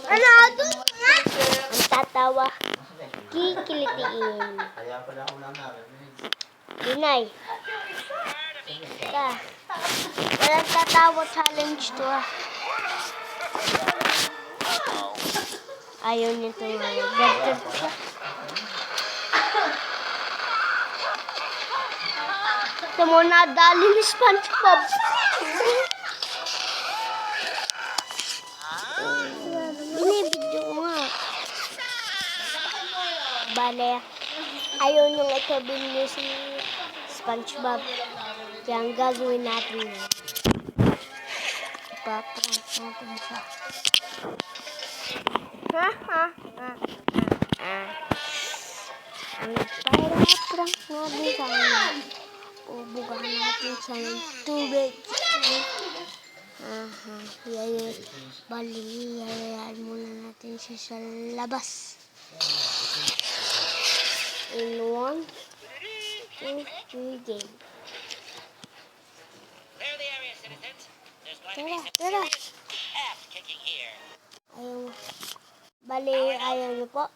Ano? Ang tatawa. Kikilitiin. Kaya pala ako lang narinig. Dinay. Ka. Walang tatawa challenge to ah. Ayaw niya ito nga. Gagdag siya. Ito mo nadali ni SpongeBob. Binibidyo ko nga. Bale, ayaw nung itabil niyo si SpongeBob. Kaya ang gagawin natin yun. Ipaprank natin siya. Ang para-prank natin sa kanya. Ubugahan natin siya ng tubig. Bali, hayaan muna natin siya sa labas. In 1, 2, 3, game. Clear the area, citizens. There's going to be some Tara. serious ass kicking here. Ayaw niyo po.